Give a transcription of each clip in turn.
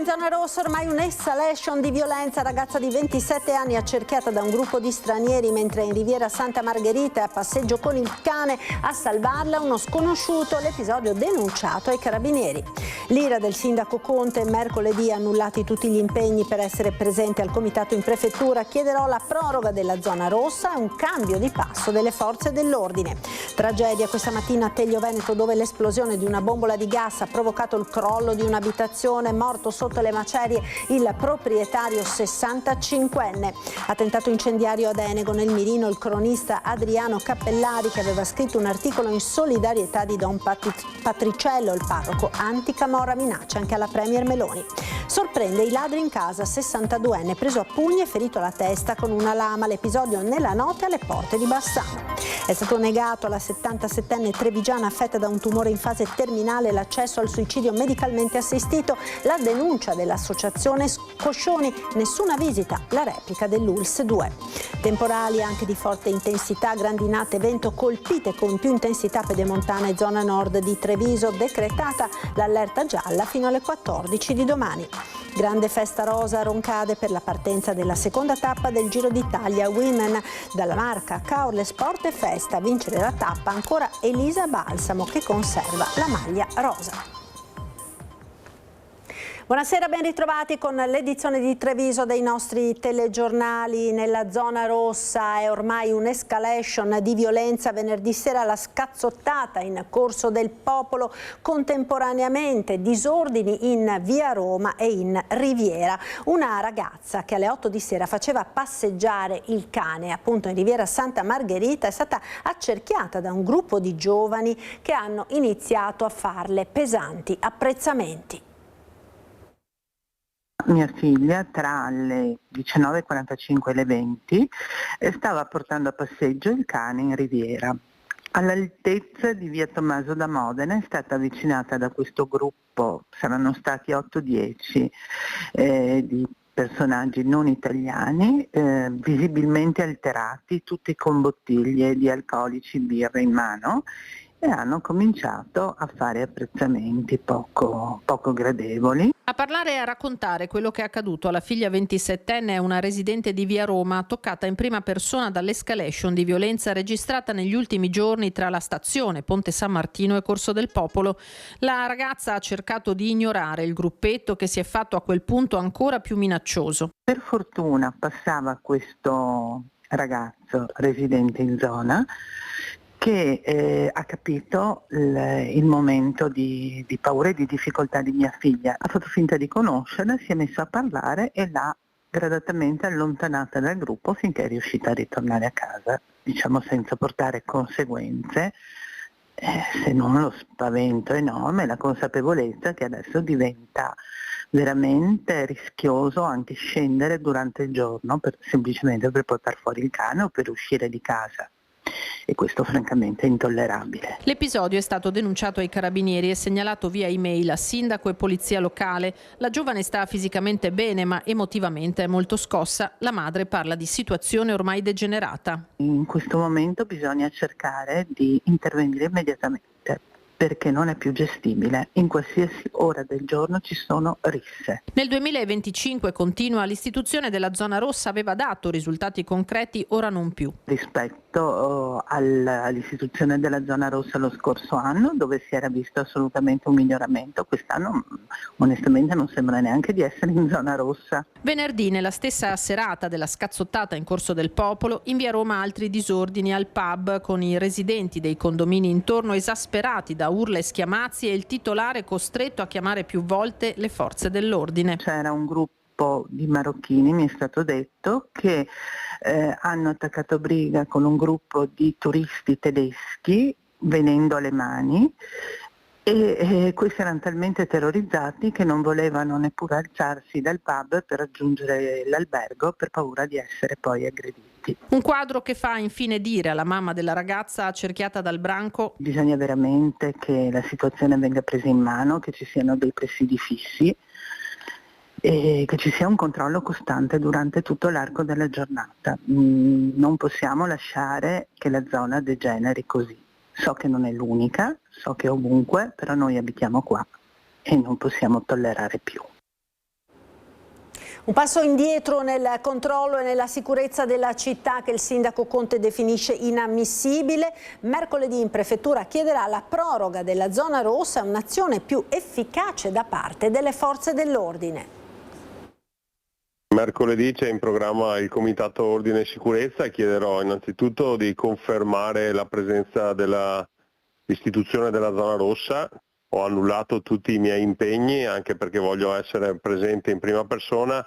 in zona rossa ormai un'escalation di violenza. Ragazza di 27 anni accerchiata da un gruppo di stranieri mentre in Riviera Santa Margherita è a passeggio con il cane. A salvarla uno sconosciuto, l'episodio denunciato ai carabinieri. L'ira del sindaco Conte: mercoledì annullati tutti gli impegni per essere presente al comitato in prefettura. Chiederò la proroga della zona rossa e un cambio di passo delle forze dell'ordine. Tragedia questa mattina a Teglio Veneto, dove l'esplosione di una bombola di gas ha provocato il crollo di un'abitazione. Morto sotto le macerie il proprietario 65enne. Attentato incendiario ad Enego, nel mirino il cronista Adriano Cappellari, che aveva scritto un articolo in solidarietà di Don Patriciello, il parroco anticamorra, minaccia anche alla premier Meloni. Sorprende i ladri in casa, 62enne preso a pugni e ferito alla testa con una lama. L'episodio nella notte alle porte di Bassano. È stato negato alla 77enne trevigiana affetta da un tumore in fase terminale l'accesso al suicidio medicalmente assistito. La denuncia dell'associazione Scoscioni: nessuna visita, la replica dell'ULSS 2. Temporali anche di forte intensità, grandinate, vento, colpite con più intensità pedemontana e zona nord di Treviso. Decretata l'allerta gialla fino alle 14 di domani. Grande festa rosa a Roncade per la partenza della seconda tappa del Giro d'Italia Women. Dalla marca Caorle Sport e Festa a vincere la tappa ancora Elisa Balsamo, che conserva la maglia rosa. Buonasera, ben ritrovati con l'edizione di Treviso dei nostri telegiornali. Nella zona rossa è ormai un'escalation di violenza. Venerdì sera la scazzottata in Corso del Popolo, contemporaneamente disordini in via Roma e in Riviera. Una ragazza che alle 8 di sera faceva passeggiare il cane appunto in Riviera Santa Margherita è stata accerchiata da un gruppo di giovani che hanno iniziato a farle pesanti apprezzamenti. Mia figlia tra le 19.45 e le 20 stava portando a passeggio il cane in Riviera. All'altezza di via Tommaso da Modena è stata avvicinata da questo gruppo, saranno stati 8-10 di personaggi non italiani, visibilmente alterati, tutti con bottiglie di alcolici, birra in mano, e hanno cominciato a fare apprezzamenti poco gradevoli. A parlare e a raccontare quello che è accaduto alla figlia 27enne è una residente di via Roma, toccata in prima persona dall'escalation di violenza registrata negli ultimi giorni tra la stazione Ponte San Martino e Corso del Popolo. La ragazza ha cercato di ignorare il gruppetto, che si è fatto a quel punto ancora più minaccioso. Per fortuna passava questo ragazzo residente in zona che ha capito il momento di paura e di difficoltà di mia figlia. Ha fatto finta di conoscerla, si è messo a parlare e l'ha gradatamente allontanata dal gruppo finché è riuscita a ritornare a casa, diciamo senza portare conseguenze, se non lo spavento enorme e la consapevolezza che adesso diventa veramente rischioso anche scendere durante il giorno semplicemente per portare fuori il cane o per uscire di casa. E questo francamente è intollerabile. L'episodio è stato denunciato ai carabinieri e segnalato via email a sindaco e polizia locale. La giovane sta fisicamente bene, ma emotivamente è molto scossa. La madre parla di situazione ormai degenerata. In questo momento bisogna cercare di intervenire immediatamente, perché non è più gestibile. In qualsiasi ora del giorno ci sono risse. Nel 2025, continua, l'istituzione della zona rossa aveva dato risultati concreti, ora non più. Rispetto all'istituzione della zona rossa lo scorso anno, dove si era visto assolutamente un miglioramento, quest'anno onestamente non sembra neanche di essere in zona rossa. Venerdì, nella stessa serata della scazzottata in Corso del Popolo, in via Roma altri disordini al pub, con i residenti dei condomini intorno esasperati da urla e schiamazzi e il titolare costretto a chiamare più volte le forze dell'ordine. C'era un gruppo di marocchini, mi è stato detto, che hanno attaccato briga con un gruppo di turisti tedeschi venendo alle mani e questi erano talmente terrorizzati che non volevano neppure alzarsi dal pub per raggiungere l'albergo per paura di essere poi aggrediti. Un quadro che fa infine dire alla mamma della ragazza accerchiata dal branco: bisogna veramente che la situazione venga presa in mano, che ci siano dei presidi fissi e che ci sia un controllo costante durante tutto l'arco della giornata. Non possiamo lasciare che la zona degeneri così. So che non è l'unica, so che è ovunque, però noi abitiamo qua e non possiamo tollerare più. Un passo indietro nel controllo e nella sicurezza della città che il sindaco Conte definisce inammissibile. Mercoledì in prefettura chiederà la proroga della zona rossa, un'azione più efficace da parte delle forze dell'ordine. Mercoledì c'è in programma il Comitato Ordine e Sicurezza e chiederò innanzitutto di confermare la presenza dell'istituzione della zona rossa. Ho annullato tutti i miei impegni anche perché voglio essere presente in prima persona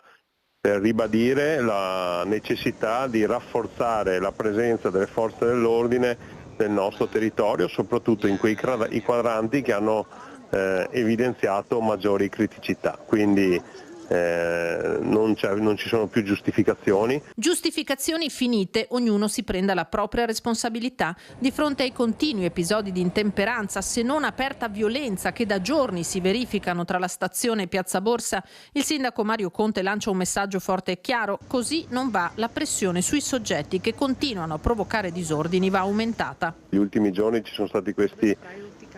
per ribadire la necessità di rafforzare la presenza delle forze dell'ordine nel nostro territorio, soprattutto in quei quadranti che hanno evidenziato maggiori criticità. Quindi non ci sono più giustificazioni. Giustificazioni finite, ognuno si prenda la propria responsabilità. Di fronte ai continui episodi di intemperanza, se non aperta violenza che da giorni si verificano tra la stazione e Piazza Borsa, il sindaco Mario Conte lancia un messaggio forte e chiaro: così non va, la pressione sui soggetti che continuano a provocare disordini va aumentata. Negli ultimi giorni ci sono stati questi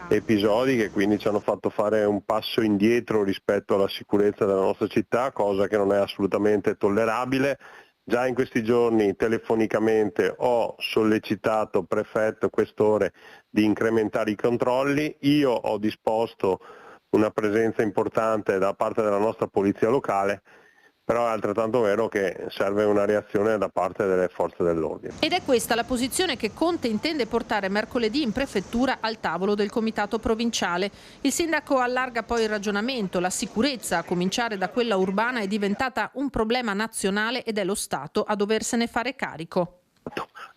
episodi che quindi ci hanno fatto fare un passo indietro rispetto alla sicurezza della nostra città, cosa che non è assolutamente tollerabile. Già in questi giorni telefonicamente ho sollecitato prefetto e questore di incrementare i controlli. Io ho disposto una presenza importante da parte della nostra polizia locale, però è altrettanto vero che serve una reazione da parte delle forze dell'ordine. Ed è questa la posizione che Conte intende portare mercoledì in prefettura al tavolo del comitato provinciale. Il sindaco allarga poi il ragionamento: la sicurezza, a cominciare da quella urbana, è diventata un problema nazionale ed è lo Stato a doversene fare carico.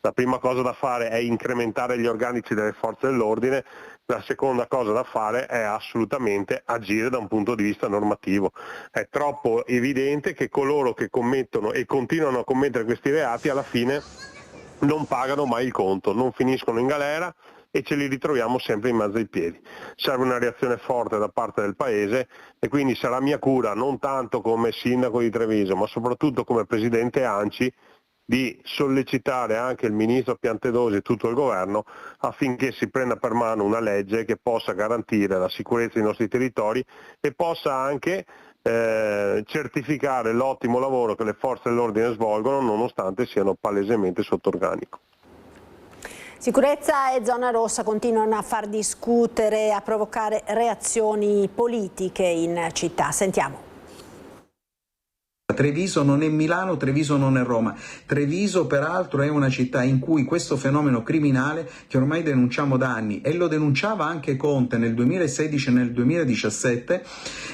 La prima cosa da fare è incrementare gli organici delle forze dell'ordine. La seconda cosa da fare è assolutamente agire da un punto di vista normativo. È troppo evidente che coloro che commettono e continuano a commettere questi reati alla fine non pagano mai il conto, non finiscono in galera e ce li ritroviamo sempre in mezzo ai piedi. Serve una reazione forte da parte del Paese e quindi sarà mia cura, non tanto come sindaco di Treviso, ma soprattutto come presidente ANCI, di sollecitare anche il ministro Piantedosi e tutto il governo affinché si prenda per mano una legge che possa garantire la sicurezza dei nostri territori e possa anche certificare l'ottimo lavoro che le forze dell'ordine svolgono nonostante siano palesemente sotto organico. Sicurezza e zona rossa continuano a far discutere, a provocare reazioni politiche in città. Sentiamo. Treviso non è Milano, Treviso non è Roma. Treviso peraltro è una città in cui questo fenomeno criminale, che ormai denunciamo da anni e lo denunciava anche Conte nel 2016 e nel 2017,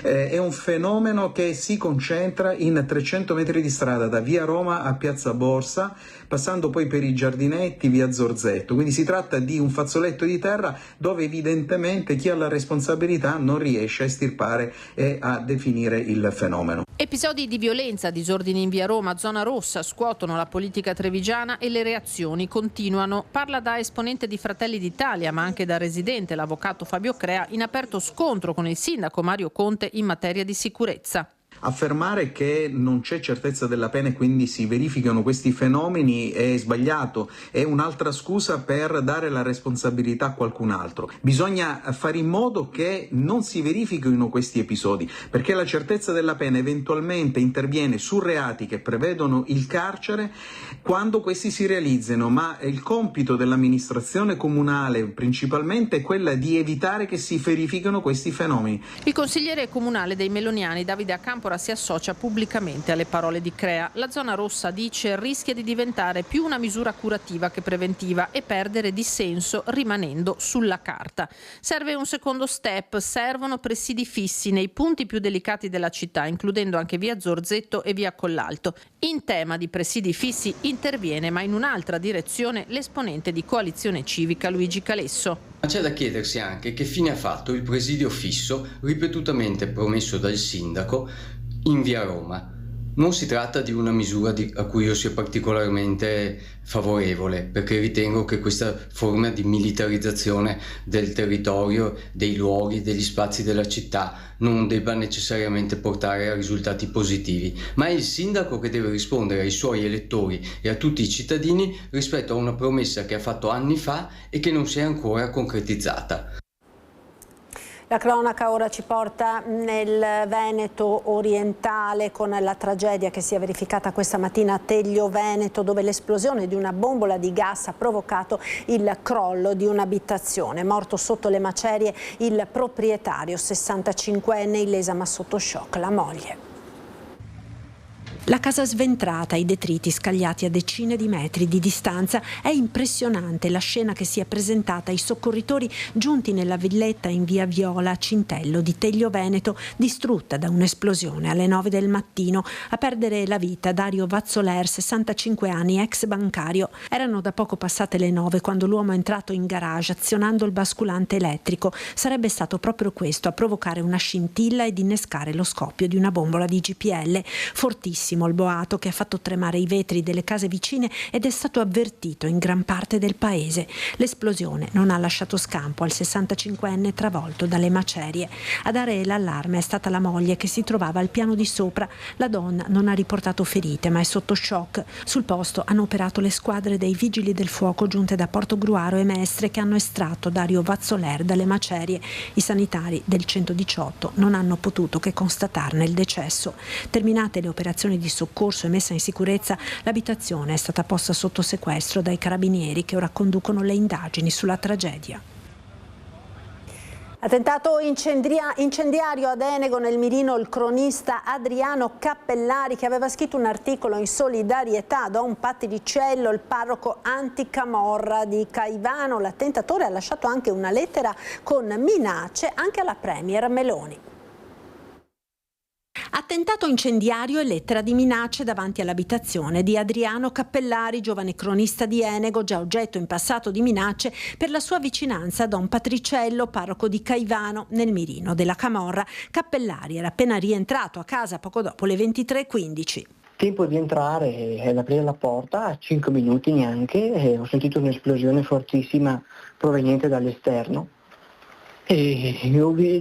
è un fenomeno che si concentra in 300 metri di strada da via Roma a Piazza Borsa, passando poi per i giardinetti, via Zorzetto. Quindi si tratta di un fazzoletto di terra dove evidentemente chi ha la responsabilità non riesce a estirpare e a definire il fenomeno. Episodi di violenza, disordini in via Roma, zona rossa, scuotono la politica trevigiana e le reazioni continuano. Parla da esponente di Fratelli d'Italia, ma anche da residente, l'avvocato Fabio Crea, in aperto scontro con il sindaco Mario Conte in materia di sicurezza. Affermare che non c'è certezza della pena e quindi si verificano questi fenomeni è sbagliato, è un'altra scusa per dare la responsabilità a qualcun altro. Bisogna fare in modo che non si verifichino questi episodi, perché la certezza della pena eventualmente interviene su reati che prevedono il carcere quando questi si realizzano, ma il compito dell'amministrazione comunale principalmente è quella di evitare che si verifichino questi fenomeni. Il consigliere comunale dei Meloniani, Davide Acampora, si associa pubblicamente alle parole di Crea. La zona rossa, dice, rischia di diventare più una misura curativa che preventiva e perdere di senso rimanendo sulla carta. Serve un secondo step, servono presidi fissi nei punti più delicati della città, includendo anche via Zorzetto e via Collalto. In tema di presidi fissi interviene, ma in un'altra direzione, l'esponente di Coalizione Civica Luigi Calesso. Ma c'è da chiedersi anche che fine ha fatto il presidio fisso ripetutamente promesso dal sindaco in via Roma. Non si tratta di una misura a cui io sia particolarmente favorevole, perché ritengo che questa forma di militarizzazione del territorio, dei luoghi, degli spazi della città non debba necessariamente portare a risultati positivi, ma è il sindaco che deve rispondere ai suoi elettori e a tutti i cittadini rispetto a una promessa che ha fatto anni fa e che non si è ancora concretizzata. La cronaca ora ci porta nel Veneto orientale con la tragedia che si è verificata questa mattina a Teglio Veneto, dove l'esplosione di una bombola di gas ha provocato il crollo di un'abitazione. Morto sotto le macerie il proprietario, 65enne, illesa ma sotto shock la moglie. La casa sventrata, i detriti scagliati a decine di metri di distanza. È impressionante la scena che si è presentata ai soccorritori giunti nella villetta in via Viola a Cintello di Teglio Veneto, distrutta da un'esplosione alle 9 del mattino. A perdere la vita Dario Vazzoler, 65 anni, ex bancario. Erano da poco passate le 9 quando l'uomo è entrato in garage azionando il basculante elettrico. Sarebbe stato proprio questo a provocare una scintilla ed innescare lo scoppio di una bombola di GPL. Fortissimo il boato che ha fatto tremare i vetri delle case vicine ed è stato avvertito in gran parte del paese. L'esplosione non ha lasciato scampo al 65enne travolto dalle macerie. A dare l'allarme è stata la moglie che si trovava al piano di sopra. La donna non ha riportato ferite ma è sotto shock. Sul posto hanno operato le squadre dei vigili del fuoco giunte da Portogruaro e Mestre che hanno estratto Dario Vazzoler dalle macerie. I sanitari del 118 non hanno potuto che constatarne il decesso. Terminate le operazioni di soccorso e messa in sicurezza, l'abitazione è stata posta sotto sequestro dai carabinieri che ora conducono le indagini sulla tragedia. Attentato incendiario ad Enego nel mirino il cronista Adriano Cappellari, che aveva scritto un articolo in solidarietà a Don Patriciello, il parroco anticamorra di Caivano. L'attentatore ha lasciato anche una lettera con minacce anche alla premier Meloni. Attentato incendiario e lettera di minacce davanti all'abitazione di Adriano Cappellari, giovane cronista di Enego, già oggetto in passato di minacce per la sua vicinanza a Don Patriciello, parroco di Caivano, nel mirino della camorra. Cappellari era appena rientrato a casa poco dopo le 23:15. Tempo di entrare ed aprire la porta, 5 minuti neanche, e ho sentito un'esplosione fortissima proveniente dall'esterno. E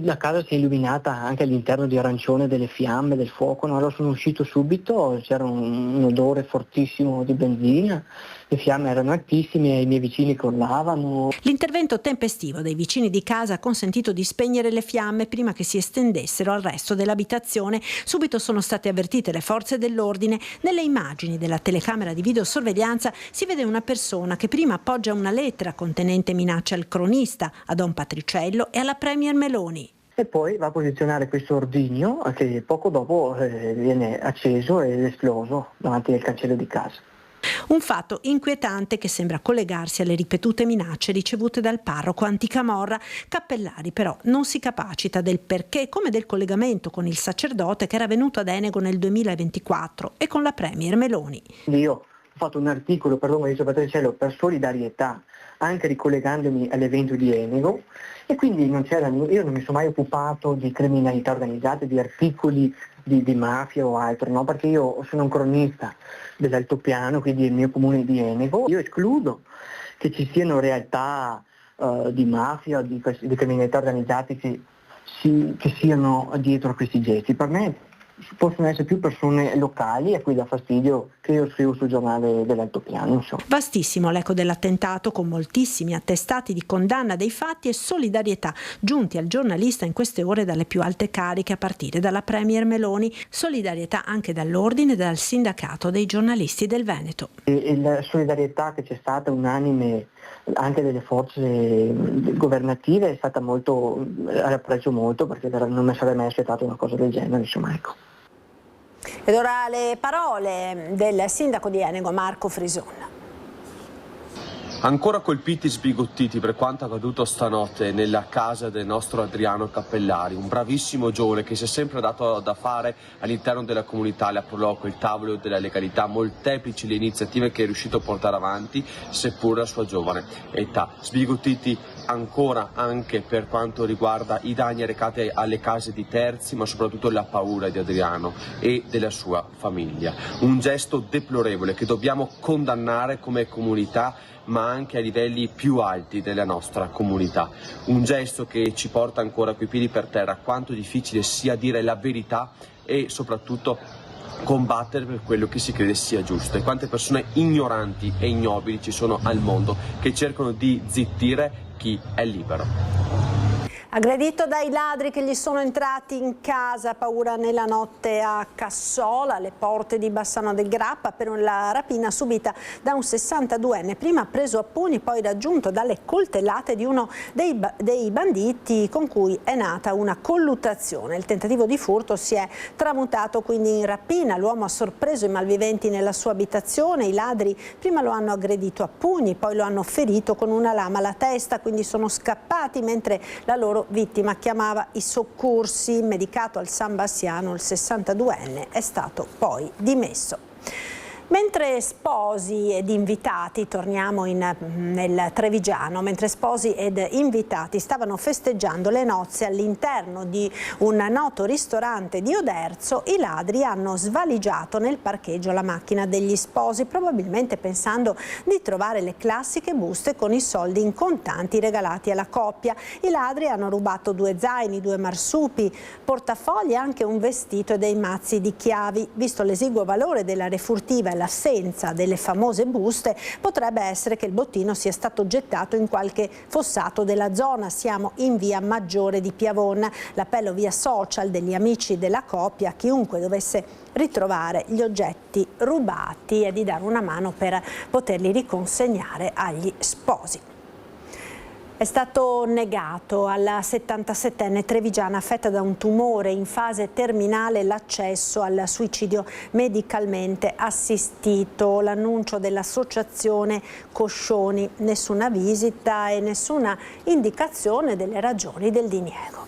la casa si è illuminata anche all'interno di arancione delle fiamme, del fuoco. Allora sono uscito subito, c'era un odore fortissimo di benzina, le fiamme erano altissime e i miei vicini crollavano. L'intervento tempestivo dei vicini di casa ha consentito di spegnere le fiamme prima che si estendessero al resto dell'abitazione. Subito sono state avvertite le forze dell'ordine. Nelle immagini della telecamera di videosorveglianza si vede una persona che prima appoggia una lettera contenente minacce al cronista, a Don Patriciello e alla premier Meloni. E poi va a posizionare questo ordigno che poco dopo viene acceso ed esploso davanti al cancello di casa. Un fatto inquietante che sembra collegarsi alle ripetute minacce ricevute dal parroco anticamorra. Cappellari però non si capacita del perché, come del collegamento con il sacerdote che era venuto ad Enego nel 2024 e con la premier Meloni. Io ho fatto un articolo per Don Patriciello per solidarietà, anche ricollegandomi all'evento di Enego, e quindi io non mi sono mai occupato di criminalità organizzata, di articoli di mafia o altro, no? Perché io sono un cronista dell'altopiano, quindi il mio comune di Enego. Io escludo che ci siano realtà di mafia o di criminalità organizzate che siano dietro a questi gesti. Per me possono essere più persone locali a cui dà fastidio che io scrivo sul giornale dell'altopiano. Insomma. Vastissimo l'eco dell'attentato, con moltissimi attestati di condanna dei fatti e solidarietà giunti al giornalista in queste ore dalle più alte cariche, a partire dalla premier Meloni. Solidarietà anche dall'ordine e dal sindacato dei giornalisti del Veneto. E la solidarietà che c'è stata unanime anche delle forze governative è stata molto, apprezzo molto, perché non mi sarei mai aspettato una cosa del genere, insomma, ecco. Ed ora le parole del sindaco di Enego, Marco Frison. Ancora colpiti e sbigottiti per quanto accaduto stanotte nella casa del nostro Adriano Cappellari, un bravissimo giovane che si è sempre dato da fare all'interno della comunità, la Proloco, il tavolo della legalità, molteplici le iniziative che è riuscito a portare avanti seppur la sua giovane età. Sbigottiti ancora anche per quanto riguarda i danni recati alle case di terzi, ma soprattutto la paura di Adriano e della sua famiglia. Un gesto deplorevole che dobbiamo condannare come comunità, ma anche a livelli più alti della nostra comunità. Un gesto che ci porta ancora coi piedi per terra quanto difficile sia dire la verità e soprattutto combattere per quello che si crede sia giusto. E quante persone ignoranti e ignobili ci sono al mondo che cercano di zittire chi è libero. Aggredito dai ladri che gli sono entrati in casa, paura nella notte a Cassola, alle porte di Bassano del Grappa, per la rapina subita da un 62enne, prima preso a pugni, poi raggiunto dalle coltellate di uno dei banditi con cui è nata una colluttazione. Il tentativo di furto si è tramutato quindi in rapina. L'uomo ha sorpreso i malviventi nella sua abitazione, i ladri prima lo hanno aggredito a pugni, poi lo hanno ferito con una lama alla testa, quindi sono scappati mentre la loro vittima chiamava i soccorsi. Medicato al San Bassiano, il 62enne è stato poi dimesso. Mentre sposi ed invitati, torniamo nel Trevigiano, mentre sposi ed invitati stavano festeggiando le nozze all'interno di un noto ristorante di Oderzo, i ladri hanno svaligiato nel parcheggio la macchina degli sposi, probabilmente pensando di trovare le classiche buste con i soldi in contanti regalati alla coppia. I ladri hanno rubato 2 zaini, 2 marsupi, portafogli e anche un vestito e dei mazzi di chiavi. Visto l'esiguo valore della refurtiva e l'assenza delle famose buste, potrebbe essere che il bottino sia stato gettato in qualche fossato della zona. Siamo in via Maggiore di Piavon. L'appello via social degli amici della coppia a chiunque dovesse ritrovare gli oggetti rubati è di dare una mano per poterli riconsegnare agli sposi. È stato negato alla 77enne trevigiana affetta da un tumore in fase terminale l'accesso al suicidio medicalmente assistito. L'annuncio dell'associazione Coscioni: nessuna visita e nessuna indicazione delle ragioni del diniego.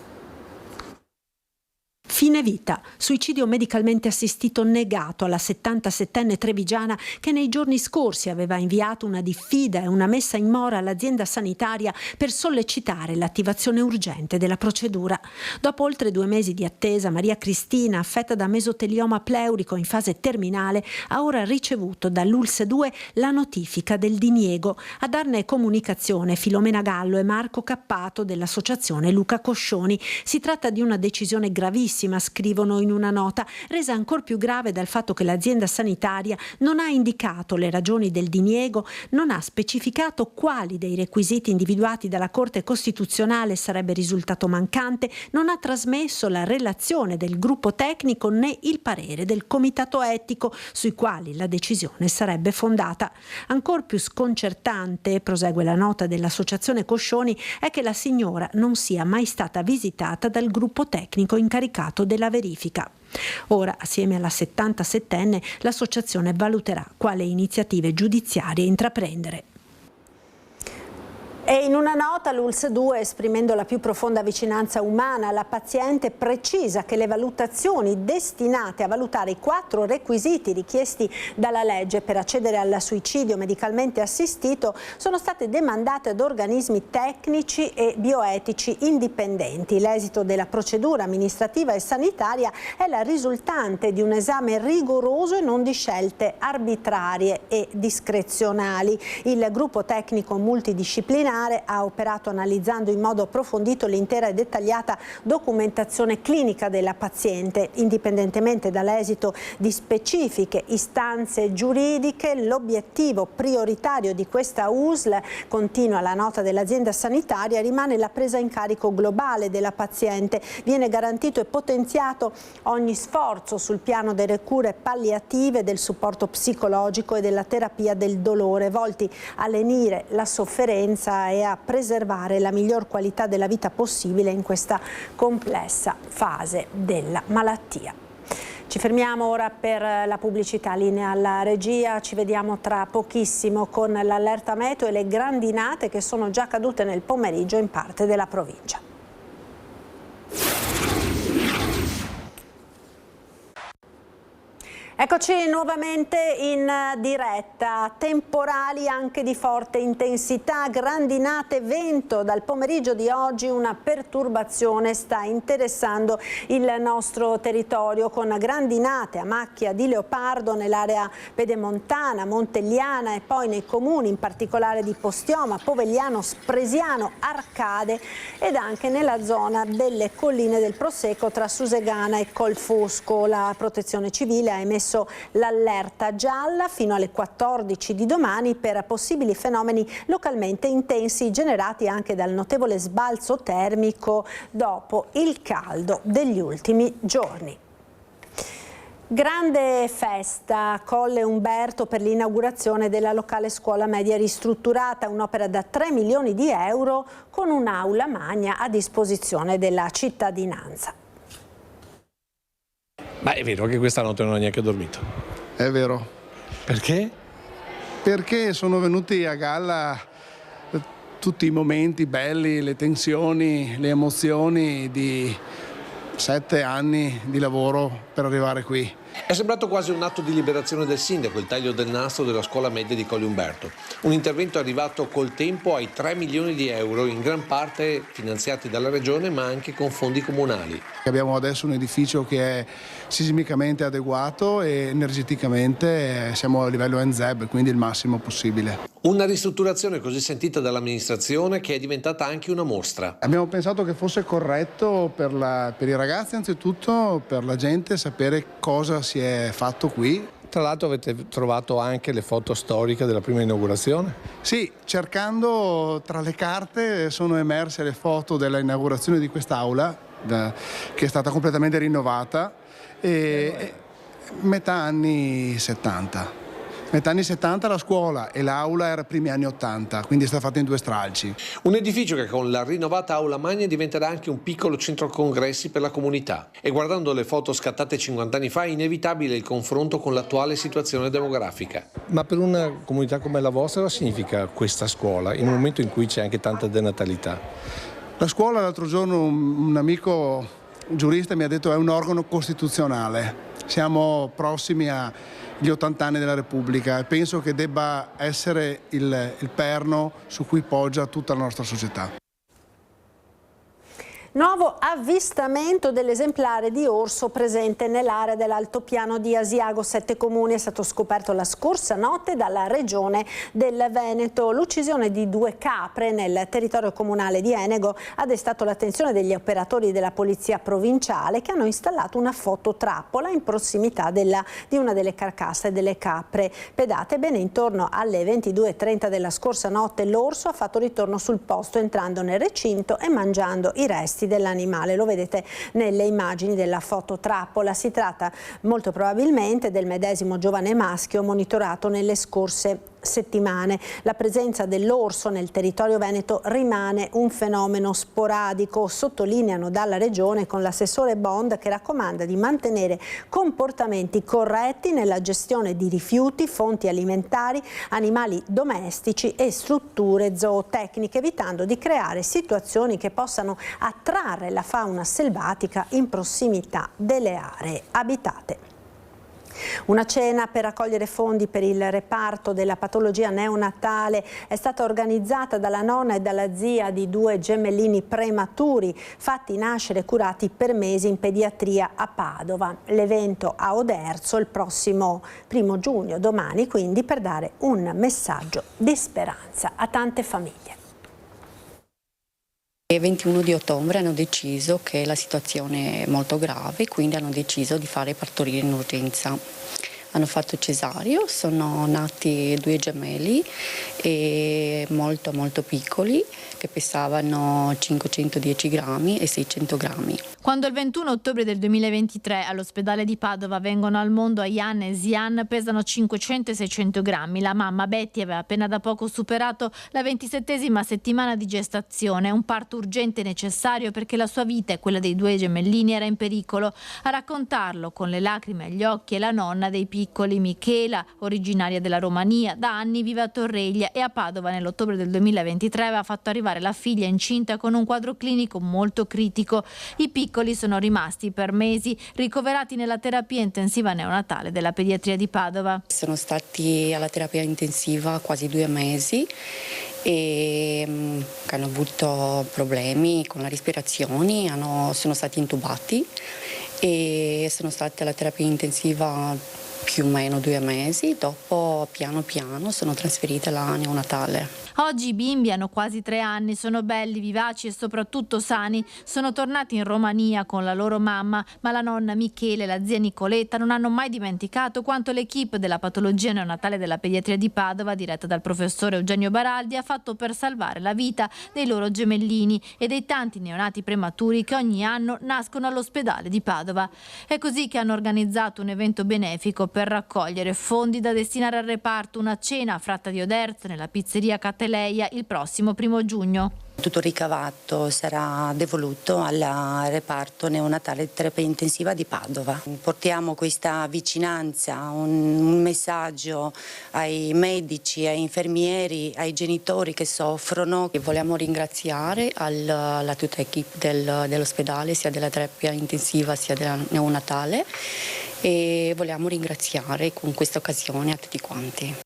Fine vita, suicidio medicalmente assistito negato alla 77enne trevigiana che nei giorni scorsi aveva inviato una diffida e una messa in mora all'azienda sanitaria per sollecitare l'attivazione urgente della procedura. Dopo oltre 2 mesi di attesa, Maria Cristina, affetta da mesotelioma pleurico in fase terminale, ha ora ricevuto dall'ULSS 2 la notifica del diniego. A darne comunicazione Filomena Gallo e Marco Cappato dell'associazione Luca Coscioni. Si tratta di una decisione gravissima, scrivono in una nota, resa ancor più grave dal fatto che l'azienda sanitaria non ha indicato le ragioni del diniego, non ha specificato quali dei requisiti individuati dalla Corte Costituzionale sarebbe risultato mancante, non ha trasmesso la relazione del gruppo tecnico né il parere del comitato etico sui quali la decisione sarebbe fondata. Ancor più sconcertante, prosegue la nota dell'associazione Coscioni, è che la signora non sia mai stata visitata dal gruppo tecnico incaricato della verifica. Ora, assieme alla 77enne, l'associazione valuterà quale iniziative giudiziarie intraprendere. E in una nota l'ULSS 2, esprimendo la più profonda vicinanza umana alla paziente, precisa che le valutazioni destinate a valutare i 4 requisiti richiesti dalla legge per accedere al suicidio medicalmente assistito sono state demandate ad organismi tecnici e bioetici indipendenti. L'esito della procedura amministrativa e sanitaria è la risultante di un esame rigoroso e non di scelte arbitrarie e discrezionali. Il gruppo tecnico multidisciplinare ha operato analizzando in modo approfondito l'intera e dettagliata documentazione clinica della paziente. Indipendentemente dall'esito di specifiche istanze giuridiche, l'obiettivo prioritario di questa USL, continua la nota dell'azienda sanitaria, rimane la presa in carico globale della paziente. Viene garantito e potenziato ogni sforzo sul piano delle cure palliative, del supporto psicologico e della terapia del dolore, volti a lenire la sofferenza e a preservare la miglior qualità della vita possibile in questa complessa fase della malattia. Ci fermiamo ora per la pubblicità, linea alla regia, ci vediamo tra pochissimo con l'allerta meteo e le grandinate che sono già cadute nel pomeriggio in parte della provincia. Eccoci nuovamente in diretta. Temporali anche di forte intensità, grandinate, vento. Dal pomeriggio di oggi una perturbazione sta interessando il nostro territorio con grandinate a macchia di leopardo nell'area pedemontana, montelliana e poi nei comuni in particolare di Postioma, Povegliano, Spresiano, Arcade ed anche nella zona delle colline del Prosecco tra Susegana e Colfosco. La Protezione Civile ha emesso emesso l'allerta gialla fino alle 14 di domani per possibili fenomeni localmente intensi generati anche dal notevole sbalzo termico dopo il caldo degli ultimi giorni. Grande festa a Colle Umberto per l'inaugurazione della locale scuola media ristrutturata, un'opera da 3 milioni di euro con un'aula magna a disposizione della cittadinanza. Ma è vero che questa notte non ho neanche dormito. È vero. Perché? Perché sono venuti a galla tutti i momenti belli, le tensioni, le emozioni di 7 anni di lavoro per arrivare qui. È sembrato quasi un atto di liberazione del sindaco, il taglio del nastro della scuola media di Colle Umberto. Un intervento arrivato col tempo ai 3 milioni di euro, in gran parte finanziati dalla regione ma anche con fondi comunali. Abbiamo adesso un edificio che è sismicamente adeguato e energeticamente siamo a livello NZEB, quindi il massimo possibile. Una ristrutturazione così sentita dall'amministrazione che è diventata anche una mostra. Abbiamo pensato che fosse corretto per i ragazzi, anzitutto per la gente, sapere cosa si è fatto qui. Tra l'altro avete trovato anche le foto storiche della prima inaugurazione? Sì, cercando tra le carte sono emerse le foto della inaugurazione di quest'aula che è stata completamente rinnovata e metà anni 70. Metà anni 70 la scuola e l'aula era primi anni 80, quindi è stata fatta in 2 stralci. Un edificio che con la rinnovata aula magna diventerà anche un piccolo centro congressi per la comunità. E guardando le foto scattate 50 anni fa è inevitabile il confronto con l'attuale situazione demografica. Ma per una comunità come la vostra cosa significa questa scuola in un momento in cui c'è anche tanta denatalità? La scuola, l'altro giorno un amico giurista mi ha detto è un organo costituzionale. Siamo prossimi agli 80 anni della Repubblica e penso che debba essere il perno su cui poggia tutta la nostra società. Nuovo avvistamento dell'esemplare di orso presente nell'area dell'altopiano di Asiago. 7 comuni è stato scoperto la scorsa notte dalla regione del Veneto. L'uccisione di 2 capre nel territorio comunale di Enego ha destato l'attenzione degli operatori della polizia provinciale che hanno installato una fototrappola in prossimità di una delle carcasse delle capre pedate. Bene, intorno alle 22:30 della scorsa notte l'orso ha fatto ritorno sul posto entrando nel recinto e mangiando i resti dell'animale. Lo vedete nelle immagini della fototrappola. Si tratta molto probabilmente del medesimo giovane maschio monitorato nelle scorse settimane. La presenza dell'orso nel territorio veneto rimane un fenomeno sporadico, sottolineano dalla regione con l'assessore Bond, che raccomanda di mantenere comportamenti corretti nella gestione di rifiuti, fonti alimentari, animali domestici e strutture zootecniche, evitando di creare situazioni che possano attrarre la fauna selvatica in prossimità delle aree abitate. Una cena per raccogliere fondi per il reparto della patologia neonatale è stata organizzata dalla nonna e dalla zia di 2 gemellini prematuri fatti nascere e curati per mesi in pediatria a Padova. L'evento a Oderzo il prossimo 1 giugno, domani quindi, per dare un messaggio di speranza a tante famiglie. Il 21 di ottobre hanno deciso che la situazione è molto grave, quindi hanno deciso di fare partorire in urgenza. Hanno fatto cesareo, sono nati 2 gemelli e molto piccoli che pesavano 510 grammi e 600 grammi. Quando il 21 ottobre del 2023 all'ospedale di Padova vengono al mondo Ayan e Zian, pesano 500 e 600 grammi. La mamma Betty aveva appena da poco superato la 27ª settimana di gestazione, un parto urgente e necessario perché la sua vita e quella dei 2 gemellini era in pericolo. A raccontarlo con le lacrime agli occhi è la nonna dei piccoli, Michela, originaria della Romania, da anni vive a Torreglia e a Padova nell'ottobre del 2023 aveva fatto arrivare la figlia incinta con un quadro clinico molto critico. I piccoli sono rimasti per mesi ricoverati nella terapia intensiva neonatale della pediatria di Padova. Sono stati alla terapia intensiva quasi 2 mesi e hanno avuto problemi con la respirazione, sono stati intubati e sono stati alla terapia intensiva più o meno 2 mesi, dopo piano piano sono trasferita alla neonatale. Oggi i bimbi hanno quasi 3 anni, sono belli, vivaci e soprattutto sani. Sono tornati in Romania con la loro mamma, ma la nonna Michele e la zia Nicoletta non hanno mai dimenticato quanto l'equipe della patologia neonatale della pediatria di Padova, diretta dal professore Eugenio Baraldi, ha fatto per salvare la vita dei loro gemellini e dei tanti neonati prematuri che ogni anno nascono all'ospedale di Padova. È così che hanno organizzato un evento benefico per raccogliere fondi da destinare al reparto, una cena a Fratta di Oderzo nella pizzeria Cateleia il prossimo 1° giugno. Tutto il ricavato sarà devoluto al reparto neonatale di terapia intensiva di Padova. Portiamo questa vicinanza, un messaggio ai medici, ai infermieri, ai genitori che soffrono. E vogliamo ringraziare la tutta equipe dell'ospedale, sia della terapia intensiva sia della neonatale, e vogliamo ringraziare con questa occasione a tutti quanti.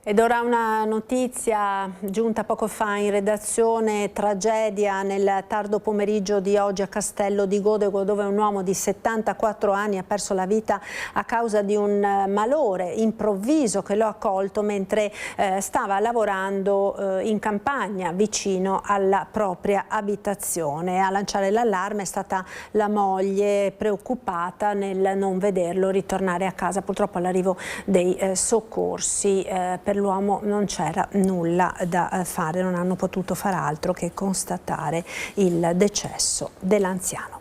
Ed ora una notizia giunta poco fa in redazione: tragedia nel tardo pomeriggio di oggi a Castello di Godego, dove un uomo di 74 anni ha perso la vita a causa di un malore improvviso che lo ha colto mentre stava lavorando in campagna vicino alla propria abitazione. A lanciare l'allarme è stata la moglie, preoccupata nel non vederlo ritornare a casa. Purtroppo all'arrivo dei soccorsi per l'uomo non c'era nulla da fare, non hanno potuto far altro che constatare il decesso dell'anziano.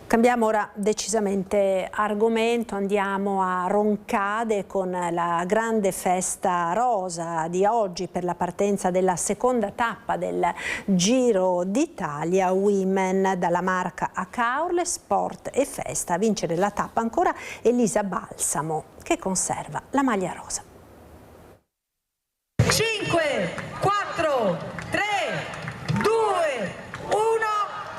Cambiamo ora decisamente argomento, andiamo a Roncade con la grande festa rosa di oggi per la partenza della seconda tappa del Giro d'Italia Women, dalla marca Acaorle Sport e Festa. A vincere la tappa ancora Elisa Balsamo, che conserva la maglia rosa. 5, 4, 3, 2, 1,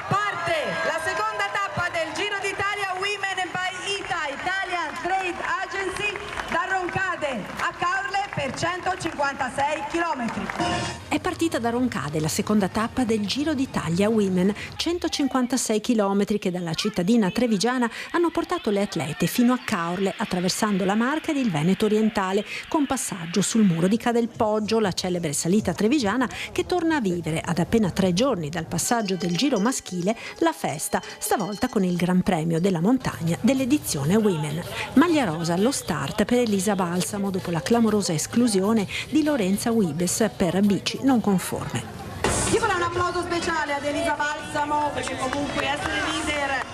parte la seconda tappa del Giro d'Italia Women by Italian Trade Agency da Roncade a Caorle per 156 km. È partita da Roncade la seconda tappa del Giro d'Italia Women, 156 km che dalla cittadina trevigiana hanno portato le atlete fino a Caorle, attraversando la Marca ed il Veneto orientale, con passaggio sul muro di Cadelpoggio, la celebre salita trevigiana che torna a vivere ad appena 3 giorni dal passaggio del Giro maschile la festa, stavolta con il Gran Premio della Montagna dell'edizione Women. Maglia rosa allo start per Elisa Balsamo dopo la clamorosa esclusione di Lorenza Wibes per bici non conforme. Io farò un applauso speciale ad Elisa Balsamo, perché comunque essere leader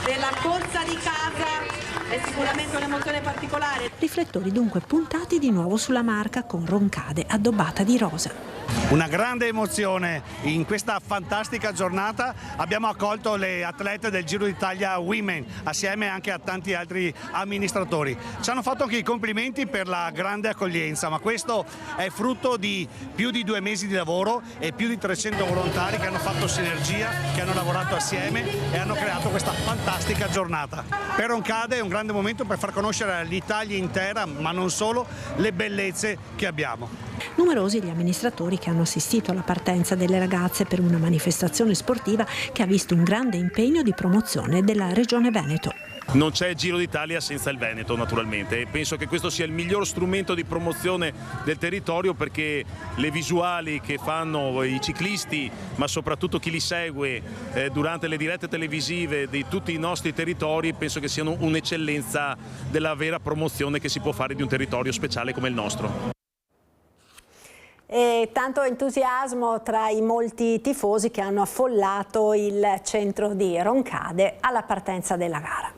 della corsa di casa è sicuramente un'emozione particolare. Riflettori dunque puntati di nuovo sulla Marca, con Roncade addobbata di rosa. Una grande emozione in questa fantastica giornata. Abbiamo accolto le atlete del Giro d'Italia Women assieme anche a tanti altri amministratori. Ci hanno fatto anche i complimenti per la grande accoglienza, ma questo è frutto di più di 2 mesi di lavoro e più di 300 volontari che hanno fatto sinergia, che hanno lavorato assieme e hanno creato questa fantastica giornata. Per Roncade è un grande momento per far conoscere all'Italia intera, ma non solo, le bellezze che abbiamo. Numerosi gli amministratori che hanno assistito alla partenza delle ragazze per una manifestazione sportiva che ha visto un grande impegno di promozione della Regione Veneto. Non c'è Giro d'Italia senza il Veneto, naturalmente, e penso che questo sia il miglior strumento di promozione del territorio, perché le visuali che fanno i ciclisti, ma soprattutto chi li segue durante le dirette televisive di tutti i nostri territori, penso che siano un'eccellenza della vera promozione che si può fare di un territorio speciale come il nostro. E tanto entusiasmo tra i molti tifosi che hanno affollato il centro di Roncade alla partenza della gara.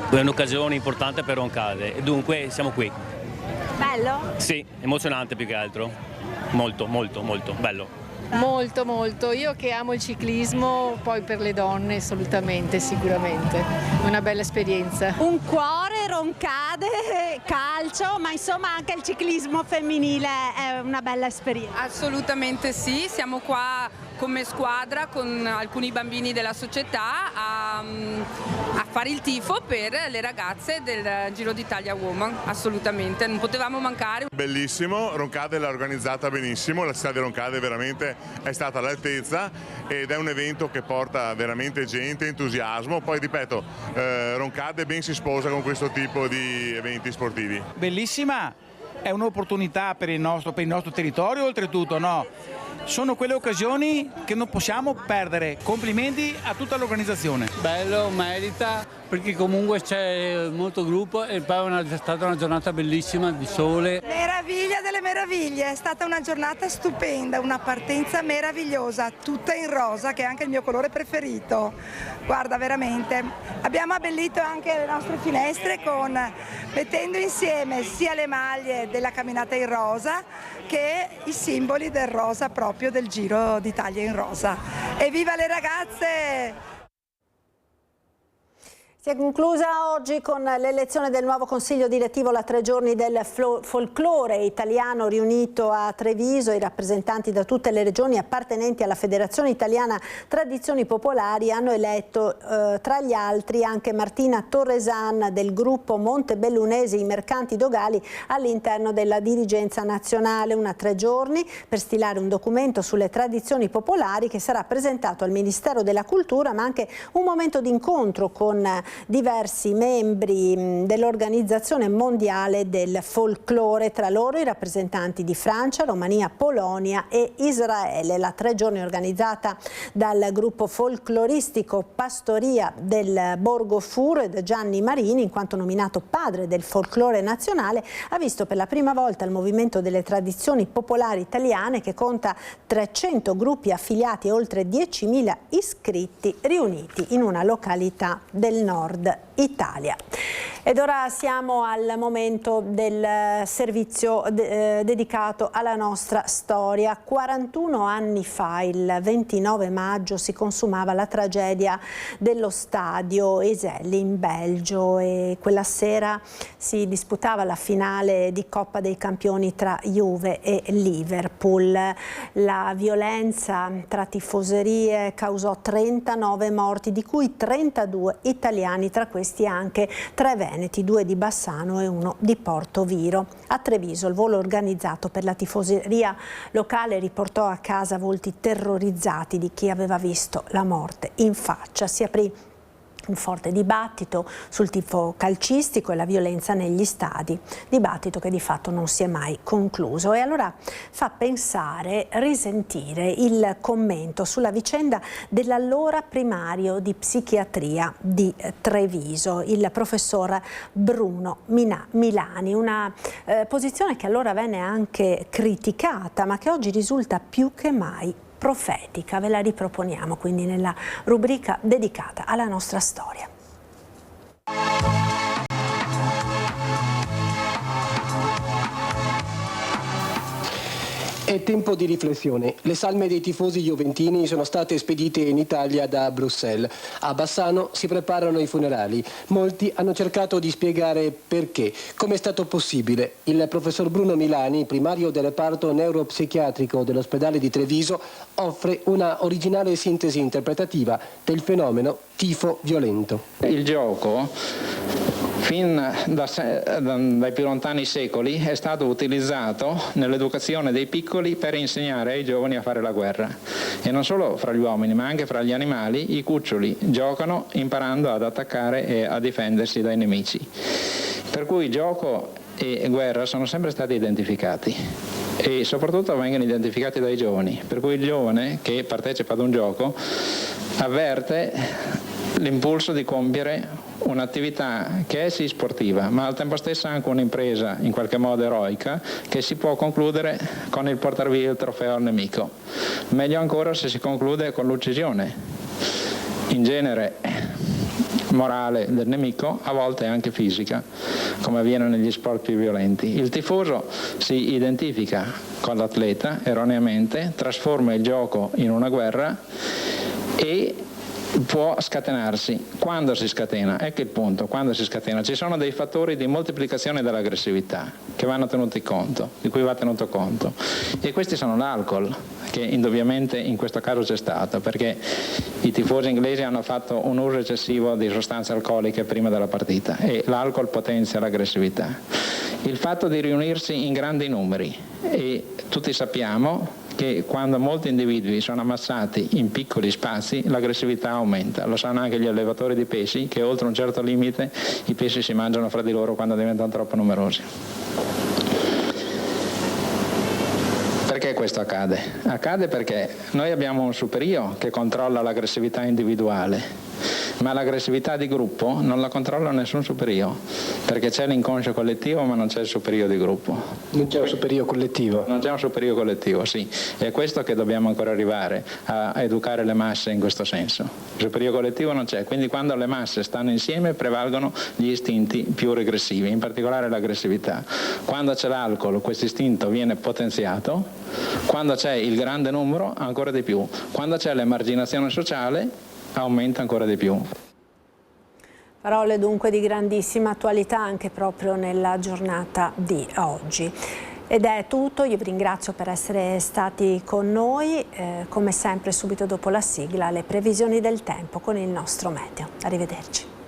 È un'occasione importante per Roncade e dunque siamo qui. Bello? Sì, emozionante più che altro. Molto, molto, molto bello. Molto, molto. Io che amo il ciclismo, poi per le donne assolutamente, sicuramente. Una bella esperienza. Un cuore, Roncade, calcio, ma insomma anche il ciclismo femminile è una bella esperienza. Assolutamente sì, siamo qua come squadra con alcuni bambini della società a fare il tifo per le ragazze del Giro d'Italia Woman, assolutamente, non potevamo mancare. Bellissimo, Roncade l'ha organizzata benissimo, la città di Roncade veramente è stata all'altezza ed è un evento che porta veramente gente, entusiasmo, poi ripeto, Roncade ben si sposa con questo tipo di eventi sportivi. Bellissima, è un'opportunità per il nostro territorio oltretutto, no? Sono quelle occasioni che non possiamo perdere. Complimenti a tutta l'organizzazione. Bello, merita, perché comunque c'è molto gruppo e poi è stata una giornata bellissima di sole. Meraviglia delle meraviglie, è stata una giornata stupenda, una partenza meravigliosa, tutta in rosa, che è anche il mio colore preferito. Guarda, veramente, abbiamo abbellito anche le nostre finestre mettendo insieme sia le maglie della camminata in rosa che i simboli del rosa proprio del Giro d'Italia in rosa. Evviva le ragazze! Si è conclusa oggi con l'elezione del nuovo consiglio direttivo, la 3 giorni del folklore italiano riunito a Treviso. I rappresentanti da tutte le regioni appartenenti alla Federazione Italiana Tradizioni Popolari hanno eletto tra gli altri anche Martina Torresan del gruppo Montebellunesi I Mercanti Dogali all'interno della dirigenza nazionale. Una 3 giorni per stilare un documento sulle tradizioni popolari che sarà presentato al Ministero della Cultura, ma anche un momento di incontro con diversi membri dell'Organizzazione Mondiale del Folklore, tra loro i rappresentanti di Francia, Romania, Polonia e Israele. La 3 giorni organizzata dal gruppo folcloristico Pastoria del Borgo Furo ed Gianni Marini, in quanto nominato padre del folklore nazionale, ha visto per la prima volta il movimento delle tradizioni popolari italiane, che conta 300 gruppi affiliati e oltre 10.000 iscritti riuniti in una località del nord Italia. Ed ora siamo al momento del servizio dedicato alla nostra storia. 41 anni fa, il 29 maggio, si consumava la tragedia dello stadio Eselli in Belgio e quella sera si disputava la finale di Coppa dei Campioni tra Juve e Liverpool. La violenza tra tifoserie causò 39 morti, di cui 32 italiani, tra questi anche 3 veneti, 2 di Bassano e 1 di Portoviro. A Treviso il volo organizzato per la tifoseria locale riportò a casa volti terrorizzati di chi aveva visto la morte in faccia. Si aprì un forte dibattito sul tifo calcistico e la violenza negli stadi, dibattito che di fatto non si è mai concluso. E allora fa pensare, risentire il commento sulla vicenda dell'allora primario di psichiatria di Treviso, il professor Bruno Milani, una posizione che allora venne anche criticata, ma che oggi risulta più che mai profetica. Ve la riproponiamo quindi nella rubrica dedicata alla nostra storia. È tempo di riflessione. Le salme dei tifosi juventini sono state spedite in Italia da Bruxelles. A Bassano si preparano i funerali. Molti hanno cercato di spiegare perché. Come è stato possibile? Il professor Bruno Milani, primario del reparto neuropsichiatrico dell'ospedale di Treviso, offre una originale sintesi interpretativa del fenomeno tifo violento. Il gioco, fin dai più lontani secoli, è stato utilizzato nell'educazione dei piccoli per insegnare ai giovani a fare la guerra. E non solo fra gli uomini, ma anche fra gli animali. I cuccioli giocano imparando ad attaccare e a difendersi dai nemici. Per cui gioco e guerra sono sempre stati identificati e soprattutto vengono identificati dai giovani. Per cui il giovane che partecipa ad un gioco avverte l'impulso di compiere un'attività che è sì sportiva, ma al tempo stesso anche un'impresa in qualche modo eroica, che si può concludere con il portar via il trofeo al nemico. Meglio ancora se si conclude con l'uccisione, in genere morale del nemico, a volte anche fisica, come avviene negli sport più violenti. Il tifoso si identifica con l'atleta erroneamente, trasforma il gioco in una guerra e può scatenarsi. Quando si scatena? Ecco il punto, quando si scatena. Ci sono dei fattori di moltiplicazione dell'aggressività che vanno tenuti conto, di cui va tenuto conto. E questi sono l'alcol, che indubbiamente in questo caso c'è stato, perché i tifosi inglesi hanno fatto un uso eccessivo di sostanze alcoliche prima della partita e l'alcol potenzia l'aggressività. Il fatto di riunirsi in grandi numeri, e tutti sappiamo che quando molti individui sono ammassati in piccoli spazi l'aggressività aumenta. Lo sanno anche gli allevatori di pesci, che oltre un certo limite i pesci si mangiano fra di loro quando diventano troppo numerosi. Perché questo accade? Accade perché noi abbiamo un superio che controlla l'aggressività individuale, ma l'aggressività di gruppo non la controlla nessun superio, perché c'è l'inconscio collettivo ma non c'è il superio di gruppo. Non c'è un superio collettivo? Non c'è un superio collettivo, sì. È questo che dobbiamo ancora arrivare, a educare le masse in questo senso. Il superio collettivo non c'è, quindi quando le masse stanno insieme prevalgono gli istinti più regressivi, in particolare l'aggressività. Quando c'è l'alcol questo istinto viene potenziato, quando c'è il grande numero ancora di più, quando c'è l'emarginazione sociale aumenta ancora di più. Parole dunque di grandissima attualità anche proprio nella giornata di oggi. Ed è tutto, io vi ringrazio per essere stati con noi, come sempre subito dopo la sigla le previsioni del tempo con il nostro meteo. Arrivederci.